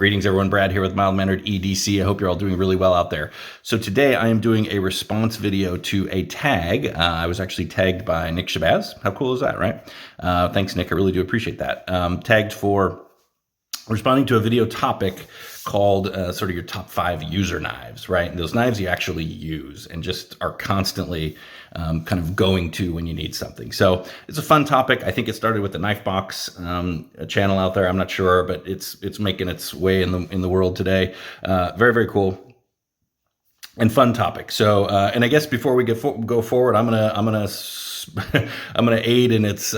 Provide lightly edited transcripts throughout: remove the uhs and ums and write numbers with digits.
Greetings everyone, Brad here with Mild Mannered EDC. I hope you're all doing really well out there. So today I am doing a response video to a tag. I was actually tagged by Nick Shabazz. How cool is that, right? Thanks, Nick. I really do appreciate that. Tagged for responding to a video topic called sort of your top 5 user knives, right? And those knives you actually use and just are constantly kind of going to when you need something. So it's a fun topic. I think it started with the Knife Box channel out there. I'm not sure, but it's making its way in the world today. Very, very cool and fun topic. So, and I guess before we go forward, I'm gonna aid in its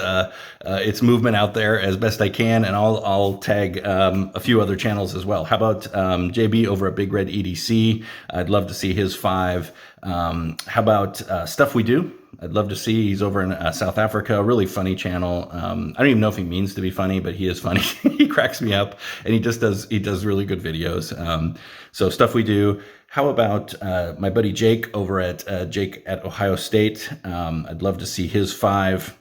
movement out there as best I can, and I'll tag a few other channels as well. How about JB over at Big Red EDC? I'd love to see his 5. How about Stuff We Do? I'd love to see. He's over in South Africa, a really funny channel. I don't even know if he means to be funny, but he is funny. He cracks me up, and he does really good videos. So Stuff We Do. How about my buddy Jake over at Jake at Ohio State? I'd love to see his 5.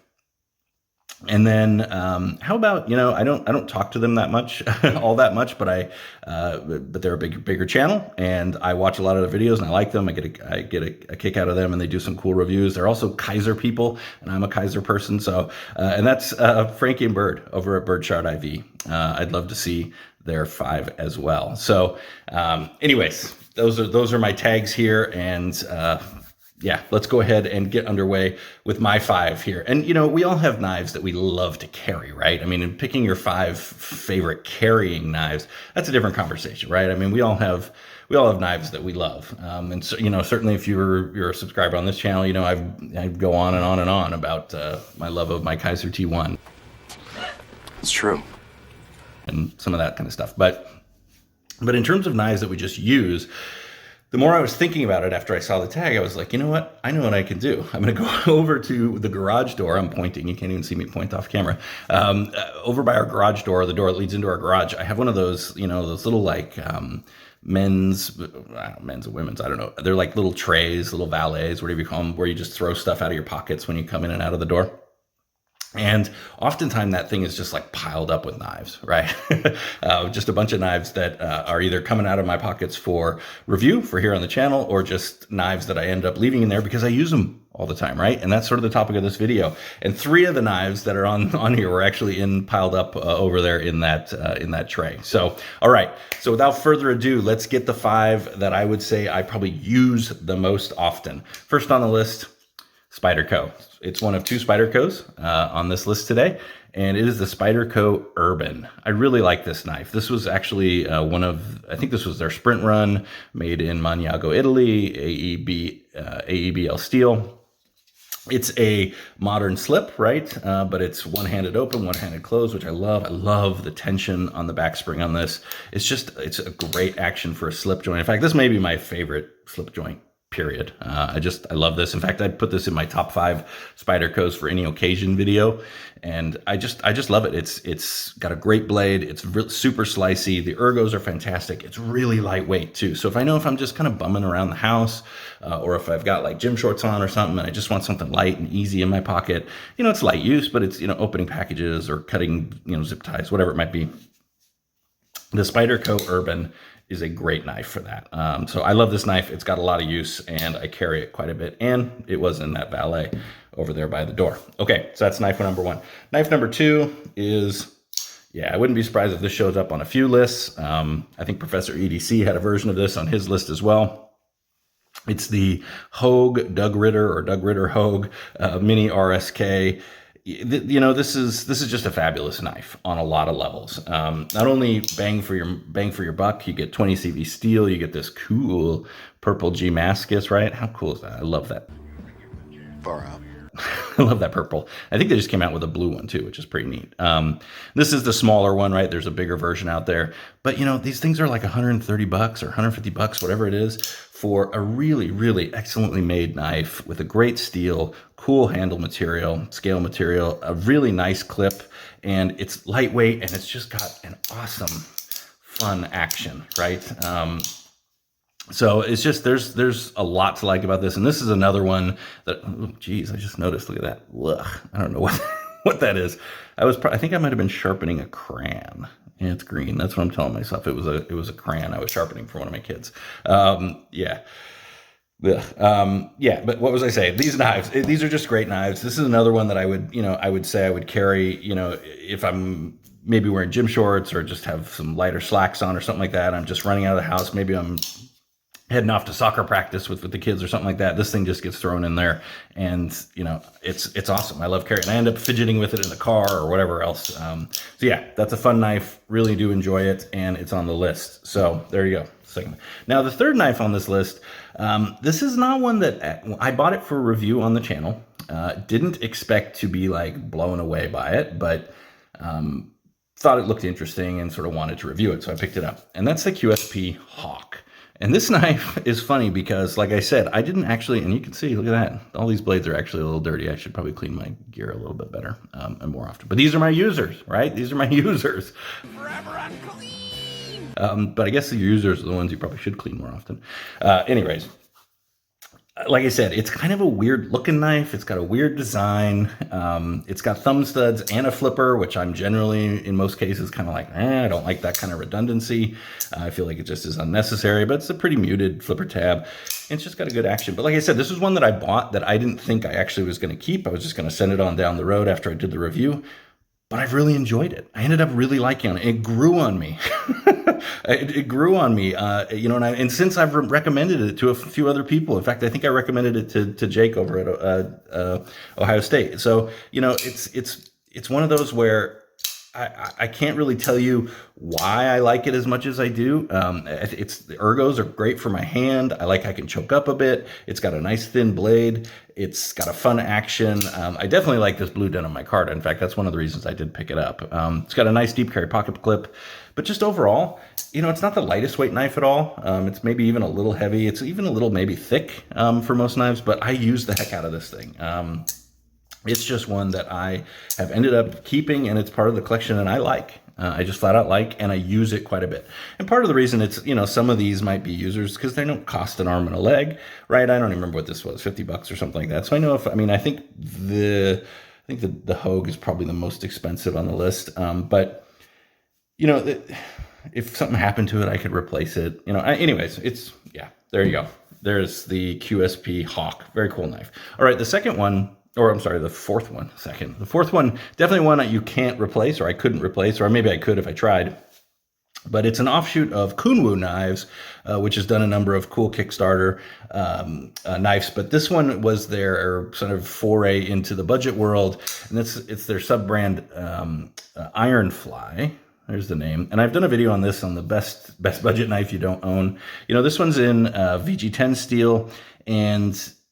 And then how about, I don't talk to them that much, all that much, but but they're a bigger channel, and I watch a lot of the videos and I like them. I get a kick out of them, and they do some cool reviews. They're also Kaiser people, and I'm a Kaiser person. So, and that's Frankie and Bird over at Birdshot IV. I'd love to see their 5 as well. So, anyways, those are my tags here, and yeah, let's go ahead and get underway with my 5 here. And, we all have knives that we love to carry, right? I mean, in picking your 5 favorite carrying knives, that's a different conversation, right? I mean, we all have knives that we love. And so, certainly if you're a subscriber on this channel, I go on and on and on about my love of my Kaiser T1. It's true. And some of that kind of stuff. But in terms of knives that we just use, the more I was thinking about it after I saw the tag, I was like, you know what? I know what I can do. I'm going to go over to the garage door. I'm pointing. You can't even see me point off camera. Over by our garage door, the door that leads into our garage, I have one of those, those little like men's and women's, I don't know. They're like little trays, little valets, whatever you call them, where you just throw stuff out of your pockets when you come in and out of the door. And oftentimes that thing is just like piled up with knives, right? Just a bunch of knives that are either coming out of my pockets for review for here on the channel, or just knives that I end up leaving in there because I use them all the time, right? And that's sort of the topic of this video. And 3 of the knives that are on here were actually piled up over there in that tray. So, all right. So without further ado, let's get the 5 that I would say I probably use the most often. First on the list, Spyderco. It's one of 2 Spydercos on this list today, and it is the Spyderco Urban. I really like this knife. This was actually I think this was their sprint run, made in Maniago, Italy, AEBL steel. It's a modern slip, right? But it's one-handed open, one-handed closed, which I love. I love the tension on the back spring on this. It's a great action for a slip joint. In fact, this may be my favorite slip joint, period. I love this. In fact, I'd put this in my top 5 Spydercos for any occasion video. And I just love it. It's got a great blade. It's super slicey. The ergos are fantastic. It's really lightweight too. So if I'm just kind of bumming around the house, or if I've got like gym shorts on or something, and I just want something light and easy in my pocket, it's light use, but it's, opening packages or cutting, zip ties, whatever it might be. The Spyderco Urban is a great knife for that. So I love this knife. It's got a lot of use, and I carry it quite a bit. And it was in that valet over there by the door. Okay, so that's knife number 1. Knife number 2 is, I wouldn't be surprised if this shows up on a few lists. I think Professor EDC had a version of this on his list as well. It's the Hogue Dougritter, or Dougritter Hogue Mini RSK. This is just a fabulous knife on a lot of levels. Not only bang for your buck, you get 20 CV steel, you get this cool purple Damascus, right? How cool is that? I love that. Far out. I love that purple. I think they just came out with a blue one too, which is pretty neat. This is the smaller one, right? There's a bigger version out there, but these things are like $130 or $150, whatever it is, for a really, really excellently made knife with a great steel, cool handle material, scale material, a really nice clip, and it's lightweight, and it's just got an awesome, fun action, right? So it's just, there's a lot to like about this. And this is another one that, oh, geez, I just noticed, look at that. Ugh, I don't know what that is. I think I might've been sharpening a crayon. Yeah, it's green. That's what I'm telling myself. It was a crayon I was sharpening for one of my kids. Yeah. Yeah, but what was I saying? These knives, these are just great knives. This is another one that I would say I would carry, if I'm maybe wearing gym shorts or just have some lighter slacks on or something like that. I'm just running out of the house. Maybe I'm heading off to soccer practice with the kids or something like that. This thing just gets thrown in there, and it's awesome. I love carrying. I end up fidgeting with it in the car or whatever else. So yeah, that's a fun knife. Really do enjoy it, and it's on the list. So there you go. Second. Now the third knife on this list. This is not one that I bought it for review on the channel. Didn't expect to be like blown away by it, but thought it looked interesting and sort of wanted to review it, so I picked it up. And that's the QSP Hawk. And this knife is funny because, like I said, I didn't actually, and you can see, look at that. All these blades are actually a little dirty. I should probably clean my gear a little bit better and more often. But these are my users, right? These are my users. Forever unclean. But I guess the users are the ones you probably should clean more often. Anyways. Like I said, it's kind of a weird looking knife. It's got a weird design. It's got thumb studs and a flipper, which I'm generally, in most cases, kind of like, I don't like that kind of redundancy. I feel like it just is unnecessary, but it's a pretty muted flipper tab. It's just got a good action. But like I said, this is one that I bought that I didn't think I actually was going to keep. I was just going to send it on down the road after I did the review. But I've really enjoyed it. I ended up really liking it. It grew on me. It grew on me, and since I've recommended it to a few other people. In fact, I think I recommended it to Jake over at Ohio State. So, it's one of those where I can't really tell you why I like it as much as I do. The ergos are great for my hand. I can choke up a bit. It's got a nice thin blade. It's got a fun action. I definitely like this blue denim micarta. In fact, that's one of the reasons I did pick it up. It's got a nice deep carry pocket clip, but just overall, it's not the lightest weight knife at all. It's maybe even a little heavy. It's even a little maybe thick for most knives, but I use the heck out of this thing. It's just one that I have ended up keeping, and it's part of the collection, and I like. I just flat out like, and I use it quite a bit. And part of the reason it's, some of these might be users because they don't cost an arm and a leg, right? I don't even remember what this was, $50 or something like that. So I know I think the Hogue is probably the most expensive on the list. But if something happened to it, I could replace it. Anyways, there you go. There's the QSP Hawk. Very cool knife. All right, the second one. Or I'm sorry, the fourth one, second. The fourth one, definitely one that you can't replace, or I couldn't replace, or maybe I could if I tried. But it's an offshoot of Kunwu Knives, which has done a number of cool Kickstarter knives. But this one was their sort of foray into the budget world, and it's their sub-brand Ironfly. There's the name. And I've done a video on this on the best budget knife you don't own. It's in VG10 steel,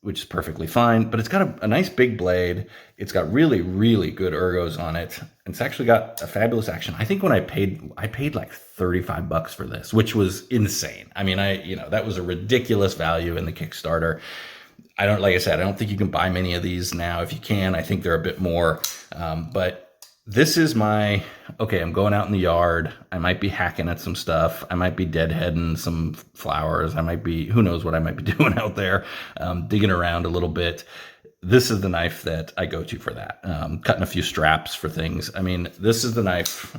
which is perfectly fine, but it's got a nice big blade. It's got really, really good ergos on it. It's actually got a fabulous action. I think when I paid like $35 for this, which was insane. I mean, that was a ridiculous value in the Kickstarter. Like I said, I don't think you can buy many of these now. If you can, I think they're a bit more, but this is I'm going out in the yard. I might be hacking at some stuff. I might be deadheading some flowers. Who knows what I might be doing out there, digging around a little bit. This is the knife that I go to for that. Cutting a few straps for things. I mean, this is the knife,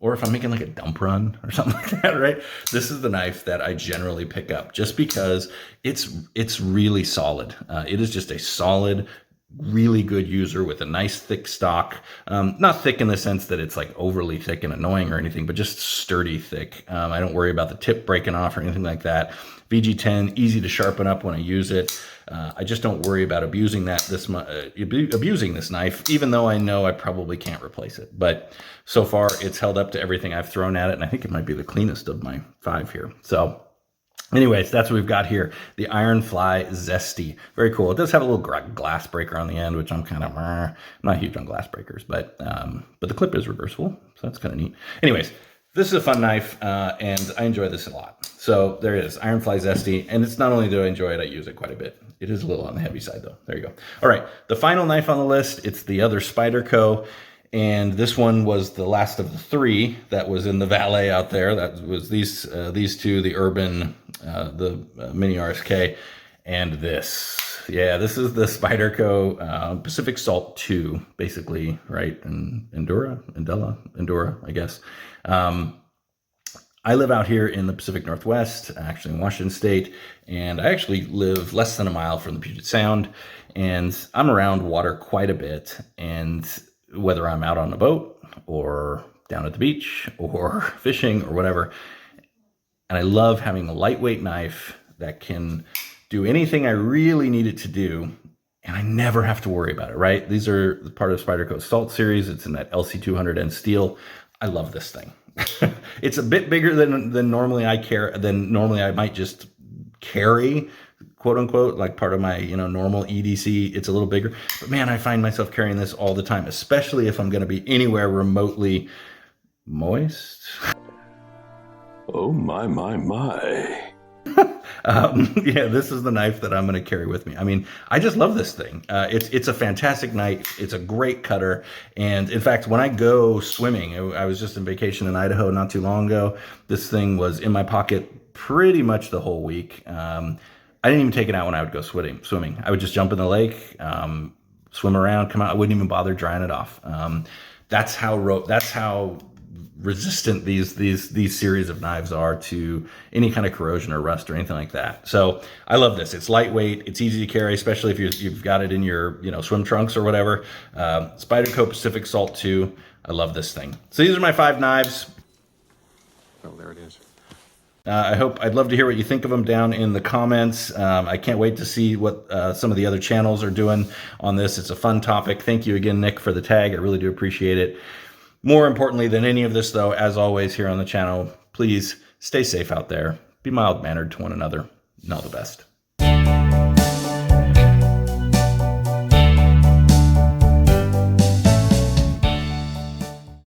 or if I'm making like a dump run or something like that, right? This is the knife that I generally pick up just because it's really solid. It is just a solid, really good user with a nice thick stock. Not thick in the sense that it's like overly thick and annoying or anything, but just sturdy thick. I don't worry about the tip breaking off or anything like that. VG10, easy to sharpen up when I use it. I just don't worry about abusing this knife, even though I know I probably can't replace it. But so far, it's held up to everything I've thrown at it, and I think it might be the cleanest of my 5 here. So anyways, that's what we've got here. The Ironfly Zesty. Very cool. It does have a little glass breaker on the end, which I'm kind of, I'm not huge on glass breakers, but the clip is reversible, so that's kind of neat. Anyways, this is a fun knife, and I enjoy this a lot. So there it is, Ironfly Zesty, and it's not only do I enjoy it, I use it quite a bit. It is a little on the heavy side, though. There you go. All right, the final knife on the list, it's the other Spyderco, and this one was the last of the 3 that was in the valet out there. That was these two, the Urban, the Mini RSK, and this. Yeah, this is the Spyderco Pacific Salt 2, basically, right? And Endura, I guess. I live out here in the Pacific Northwest, actually in Washington State, and I actually live less than a mile from the Puget Sound, and I'm around water quite a bit. And whether I'm out on a boat or down at the beach or fishing or whatever, and I love having a lightweight knife that can do anything I really need it to do, and I never have to worry about it, right? These are part of Spyderco's Salt series. It's in that LC200N steel. I love this thing. It's a bit bigger than normally I might just carry, quote unquote, like part of my, normal EDC. It's a little bigger, but man, I find myself carrying this all the time, especially if I'm going to be anywhere remotely moist. Oh, my. Yeah, this is the knife that I'm going to carry with me. I mean, I just love this thing. It's a fantastic knife. It's a great cutter. And in fact, when I go swimming, I was just on vacation in Idaho not too long ago. This thing was in my pocket pretty much the whole week. I didn't even take it out when I would go swimming. I would just jump in the lake, swim around, come out. I wouldn't even bother drying it off. That's how resistant these series of knives are to any kind of corrosion or rust or anything like that. So I love this. It's lightweight. It's easy to carry, especially if you've got it in your swim trunks or whatever. Spyderco Pacific Salt 2. I love this thing. So these are my 5 knives. Oh, there it is. I'd love to hear what you think of them down in the comments. I can't wait to see what some of the other channels are doing on this. It's a fun topic. Thank you again, Nick, for the tag. I really do appreciate it. More importantly than any of this, though, as always here on the channel, please stay safe out there. Be mild-mannered to one another, and all the best.